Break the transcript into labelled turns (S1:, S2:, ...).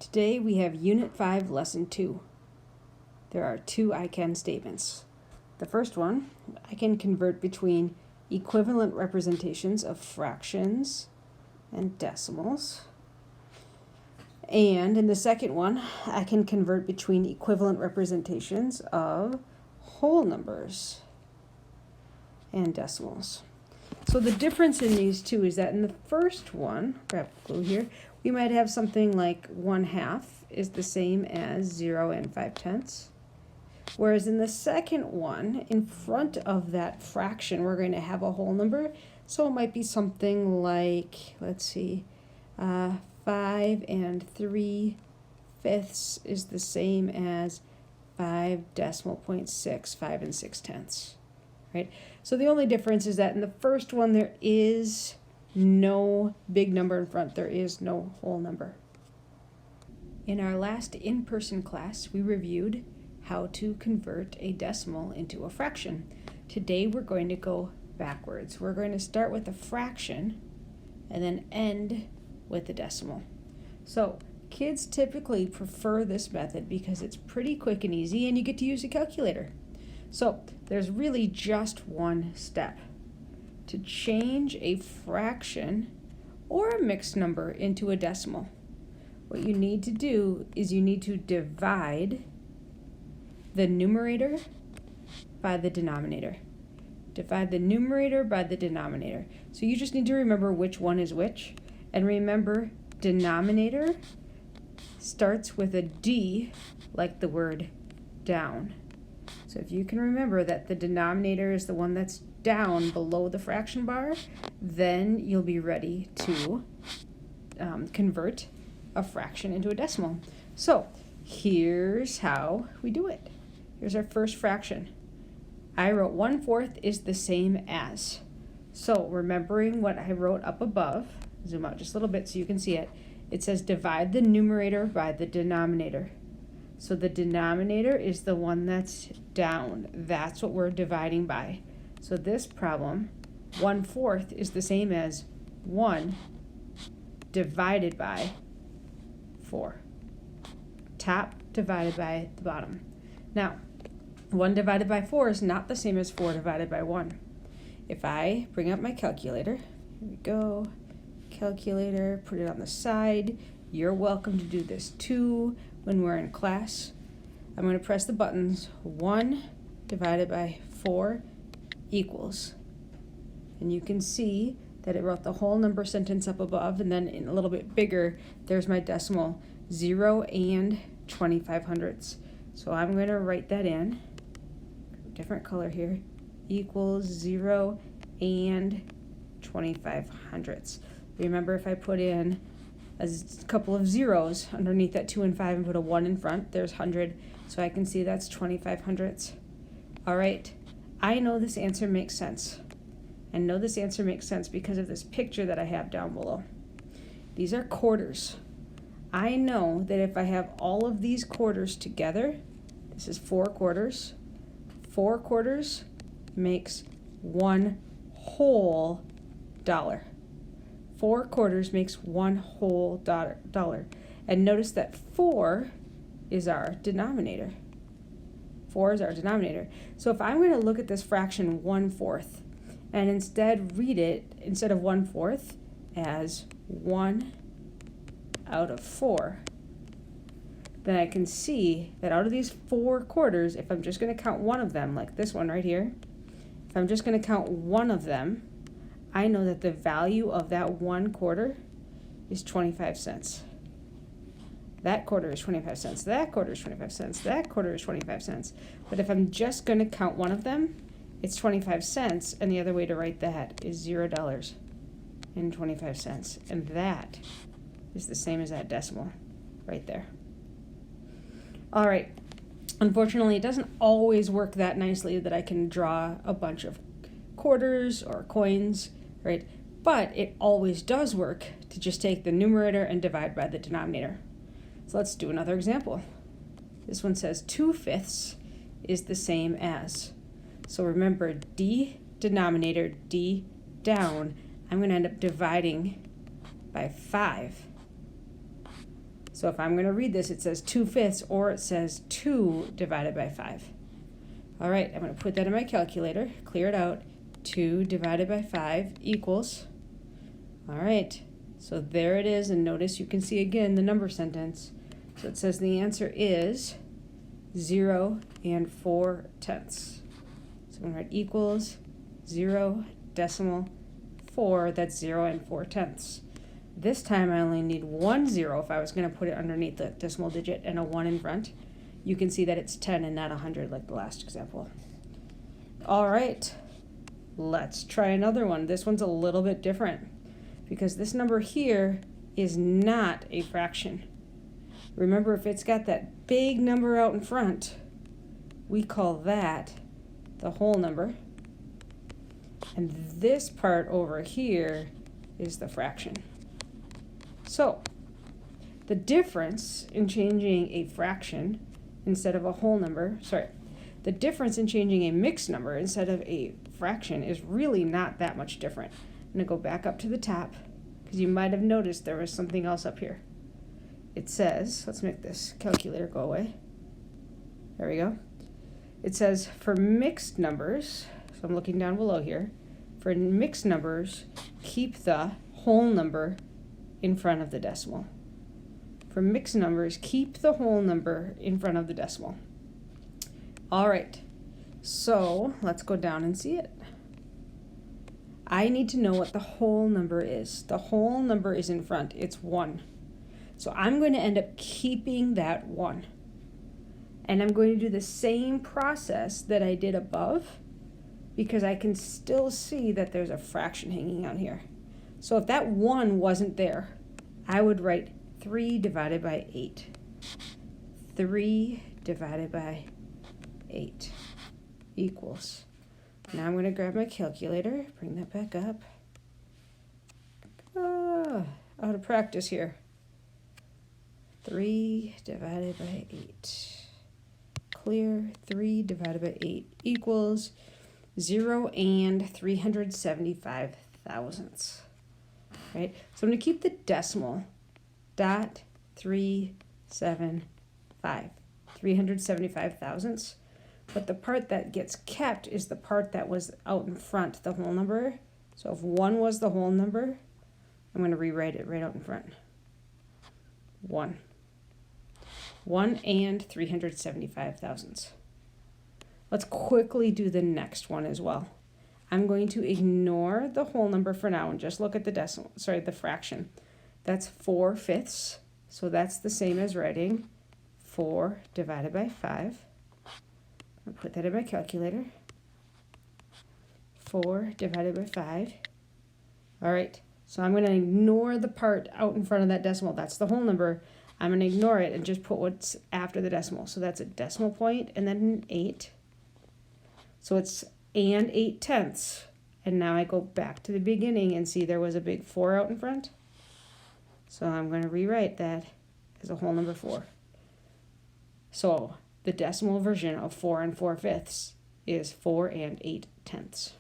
S1: Today we have Unit 5, Lesson 2. There are two I can statements. The first one, I can convert between equivalent representations of fractions and decimals. And in the second one, I can convert between equivalent representations of whole numbers and decimals. So the difference in these two is that in the first one, grab glue here, we might have something like 1/2 is the same as 0 and 5/10. Whereas in the second one, in front of that fraction, we're going to have a whole number. So it might be something like, let's see, 5 and 3/5 is the same as 5.6, 5 and 6/10. Right? So the only difference is that in the first one, there is no big number in front. There is no whole number. In our last in-person class, we reviewed how to convert a decimal into a fraction. Today, we're going to go backwards. We're going to start with a fraction and then end with a decimal. So kids typically prefer this method because it's pretty quick and easy and you get to use a calculator. So there's really just one step. To change a fraction or a mixed number into a decimal, what you need to do is you need to divide the numerator by the denominator. Divide the numerator by the denominator. So you just need to remember which one is which. And remember, denominator starts with a D, like the word down. So if you can remember that the denominator is the one that's down below the fraction bar, then you'll be ready to convert a fraction into a decimal. So here's how we do it. Here's our first fraction. I wrote 1/4 is the same as. So remembering what I wrote up above, zoom out just a little bit so you can see it. It says divide the numerator by the denominator. So the denominator is the one that's down. That's what we're dividing by. So this problem, 1/4 is the same as 1 divided by 4. Top divided by the bottom. Now, 1 divided by 4 is not the same as 4 divided by 1. If I bring up my calculator, here we go, calculator, put it on the side. You're welcome to do this too when we're in class. I'm going to press the buttons. 1 divided by 4 equals. And you can see that it wrote the whole number sentence up above, and then in a little bit bigger, there's my decimal, 0 and 25/100. So I'm going to write that in, different color here, equals 0 and 25/100. Remember, if I put in a couple of zeros underneath that 2 and 5 and put a 1 in front, there's 100, so I can see that's 25/100. All right, I know this answer makes sense. And know this answer makes sense because of this picture that I have down below. These are quarters. I know that if I have all of these quarters together, this is 4 quarters. 4 quarters makes 1 whole dollar. 4 quarters makes 1 whole dollar. And notice that 4 is our denominator. 4 is our denominator. So if I'm going to look at this fraction 1/4 and instead read it, instead of 1/4, as 1 out of 4, then I can see that out of these 4 quarters, if I'm just going to count one of them, like this one right here, if I'm just going to count one of them, I know that the value of that 1/4 is 25 cents. That quarter is 25 cents. That quarter is 25 cents. That quarter is 25 cents. But if I'm just going to count one of them, it's 25 cents. And the other way to write that is $0.25. And that is the same as that decimal right there. All right. Unfortunately, it doesn't always work that nicely that I can draw a bunch of quarters or coins, right? But it always does work to just take the numerator and divide by the denominator. So let's do another example. This one says 2/5 is the same as. So remember, D denominator, D down, I'm going to end up dividing by 5. So if I'm going to read this, it says 2/5 or it says 2 divided by 5. All right, I'm going to put that in my calculator, clear it out. 2 divided by 5 equals, all right, so there it is, and notice you can see again the number sentence. So it says the answer is 0 and 4/10. So I'm going to write equals 0 decimal 4, that's 0 and 4/10. This time I only need 1 0 if I was going to put it underneath the decimal digit and a 1 in front. You can see that it's 10 and not 100 like the last example. All right, let's try another one. This one's a little bit different because this number here is not a fraction. Remember, if it's got that big number out in front, we call that the whole number. And this part over here is the fraction. So the difference in changing a fraction instead of a whole number, the difference in changing a mixed number instead of a fraction is really not that much different. I'm going to go back up to the top because you might have noticed there was something else up here. It says, let's make this calculator go away. There we go. It says for mixed numbers, so I'm looking down below here, for mixed numbers, keep the whole number in front of the decimal. For mixed numbers, keep the whole number in front of the decimal. All right, so let's go down and see it. I need to know what the whole number is. The whole number is in front, it's 1. So I'm going to end up keeping that 1. And I'm going to do the same process that I did above because I can still see that there's a fraction hanging out here. So if that 1 wasn't there, I would write 3 divided by 8. 3 divided by 8 equals. Now I'm going to grab my calculator, bring that back up. Out of practice here. 3 divided by 8. Clear. 3 divided by 8 equals 0 and 375 thousandths. Right? So I'm going to keep the decimal. Dot 375. 375 thousandths. But the part that gets kept is the part that was out in front, the whole number. So if 1 was the whole number, I'm going to rewrite it right out in front. 1. 1 and 375 thousandths. Let's quickly do the next one as well. I'm going to ignore the whole number for now and just look at the decimal, the fraction. That's 4/5. So that's the same as writing 4 divided by 5. I'll put that in my calculator. 4 divided by 5. All right, so I'm going to ignore the part out in front of that decimal. That's the whole number. I'm going to ignore it and just put what's after the decimal. So that's a decimal point and then an 8. So it's and 8/10. And now I go back to the beginning and see there was a big 4 out in front. So I'm going to rewrite that as a whole number 4. So the decimal version of 4 and 4/5 is 4 and 8/10.